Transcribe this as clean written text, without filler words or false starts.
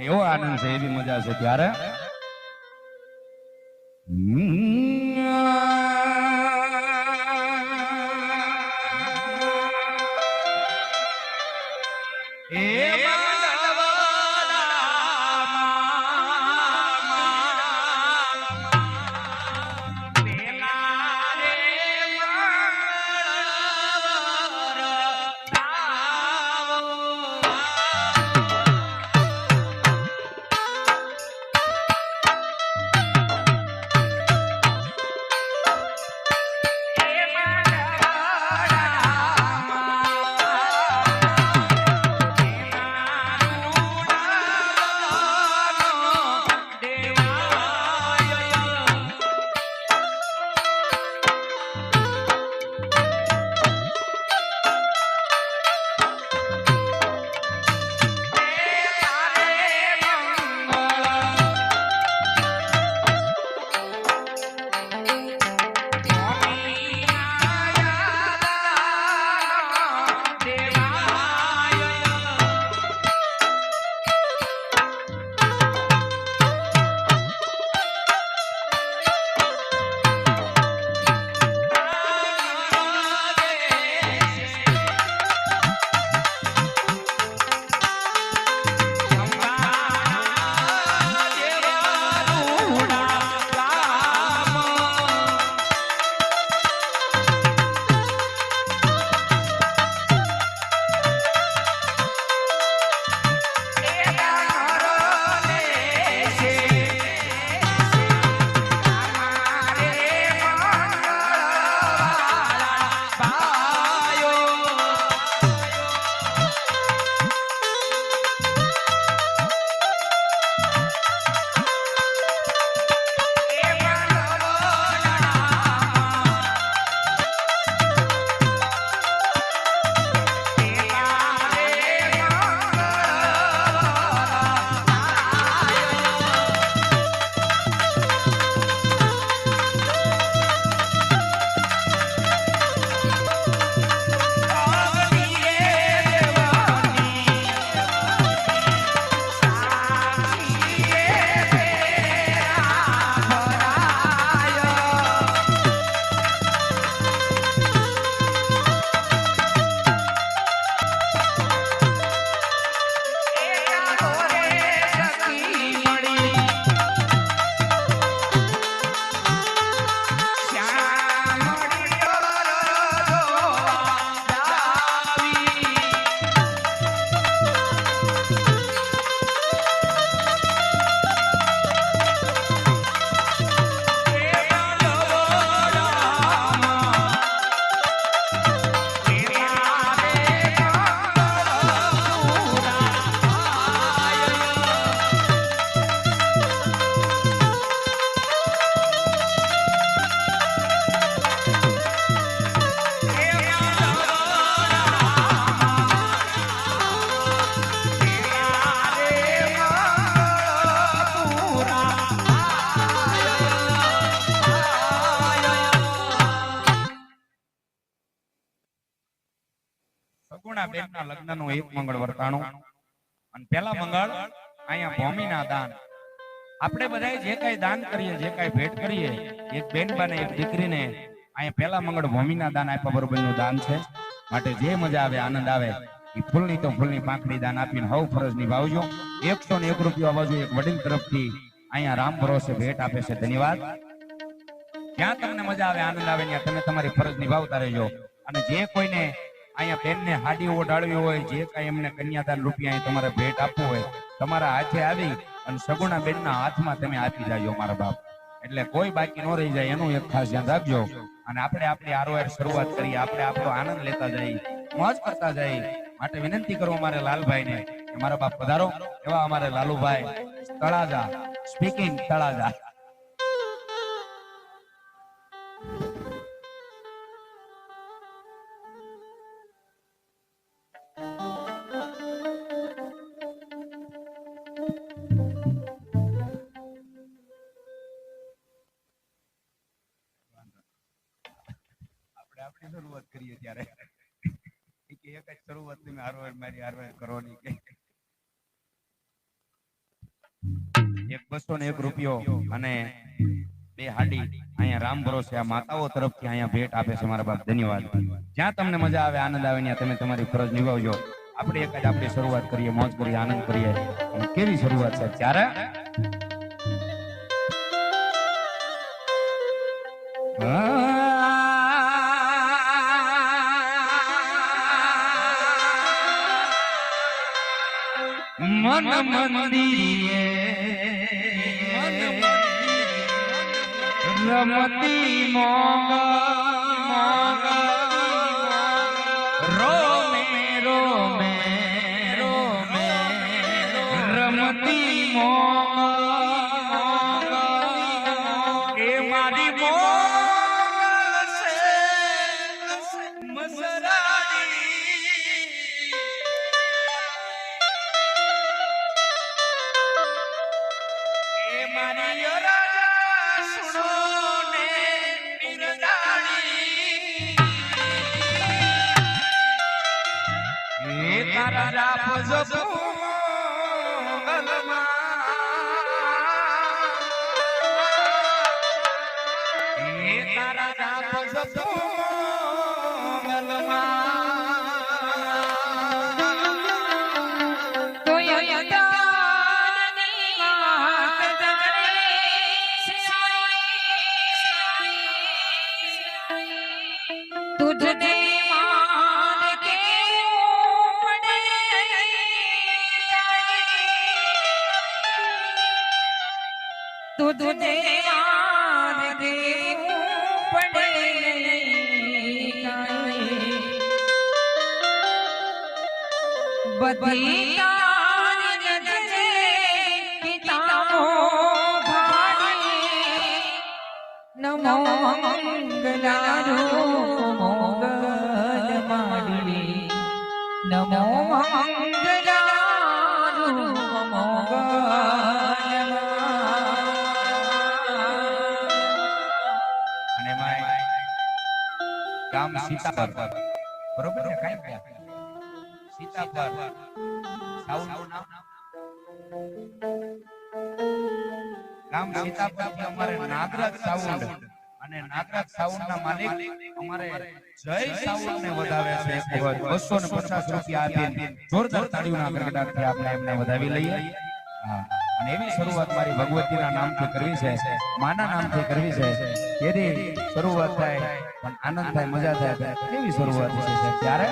એવો આનંદ છે, એવી મજા છે ત્યારે બેનના લગ્નનું એક મંગળ વર્તાણું અને પેલા મંગળ અહીંયા ભૂમિના દાન. આપણે બધાય જે કાંઈ દાન કરીએ, જે કાંઈ ભેટ કરીએ, એક બેનબાને એક દીકરીને અહીંયા પેલા મંગળ ભૂમિના દાન આપ્યા બરોબરનું દાન છે. માટે જે મજા આવે, આનંદ આવે, એ ફૂલની તો ફૂલની પાંખડી દાન આપીને હવ ફરજ નિભાવજો. 101 રૂપિયા અવાજો એક વડીલ તરફથી અહીંયા રામ ભરોસે ભેટ આપે છે. ધન્યવાદ. જ્યાં તમને મજા આવે, આનંદ આવે, ત્યાં તમે તમારી ફરજ નિભાવતા રહેજો. અને જે કોઈને અહીંયા બેનને હાડી ઓઢાડવી હોય, જે કાંઈ એમને કન્યાદાન રૂપિયા તમારે ભેટ આપવું હોય, તમારા હાથે આવી અને સગુણા બેનના હાથમાં તમે આપી જાજો મારા બાપ. એટલે કોઈ બાકી ન રહી જાય, એનું એક ખાસ ધ્યાન રાખજો. અને આપણે આપણી આરોહાર શરૂઆત કરીએ, આપણે આપણો આનંદ લેતા જઈએ, મોજ કરતા જઈએ. માટે વિનંતી કરું અમારે લાલભાઈને કે મારા બાપ પધારો. એવા અમારે લાલુભાઈ તળાજા, સ્પીકિંગ તળાજા. આપણી શરૂઆત કરીએ ત્યારે એક જ શરૂઆત તમે હારવાર મારી હારવાર કરવાની કે એક 201 રૂપિયો અને 2 હાડી અહીંયા રામ ભરોસે આ માતાઓ તરફથી અહીંયા ભેટ આપે છે મારા બાપ. ધન્યવાદ. જ્યાં તમને મજા આવે, આનંદ આવે, ત્યાં તમે તમારી ફરજ નિભાવજો. આપણે એક જ આપણી શરૂઆત કરીએ, મોજ કરીએ, આનંદ કરીએ. અને કેવી શરૂઆત છે ત્યારે મન મંદિરે રમતી મોગ રોમે રોમે રોમે રમતી મોગ એ મારી મોગ છે મસરાડી એ મારી રાજા સુણો ને બિરદાણી એ તારા રાપ જપો ગલમાં એ તારા રાપ જપો ગલમાં तुझने मान के पड़े तुझने मान के पड़े बधी नमो मंगलारो मोगल माडी नमो मंगलारो मोगल અને માય ગામ સીતાપર બરોબર ને કાઈ ગયા સીતાપર સાઉન્ડનું નામ ગામ સીતાપર થી અમારે નાગરાજ સાઉન્ડ અને નાગરાજ સાઉન્ડ ના માલિક અમારે જય સાઉન્ડ ને વધાવે છે. 250 રૂપિયા આપીને જોરદાર તાળીઓના ગડગડાટથી આપણે એમને વધાવી લઈએ. અને એવી શરૂઆત મારી ભગવતીના નામથી કરવી છે, માના નામથી કરવી છે. કેરી શરૂઆત થાય પણ આનંદ થાય, મજા થાય. કેવી શરૂઆત છે ત્યારે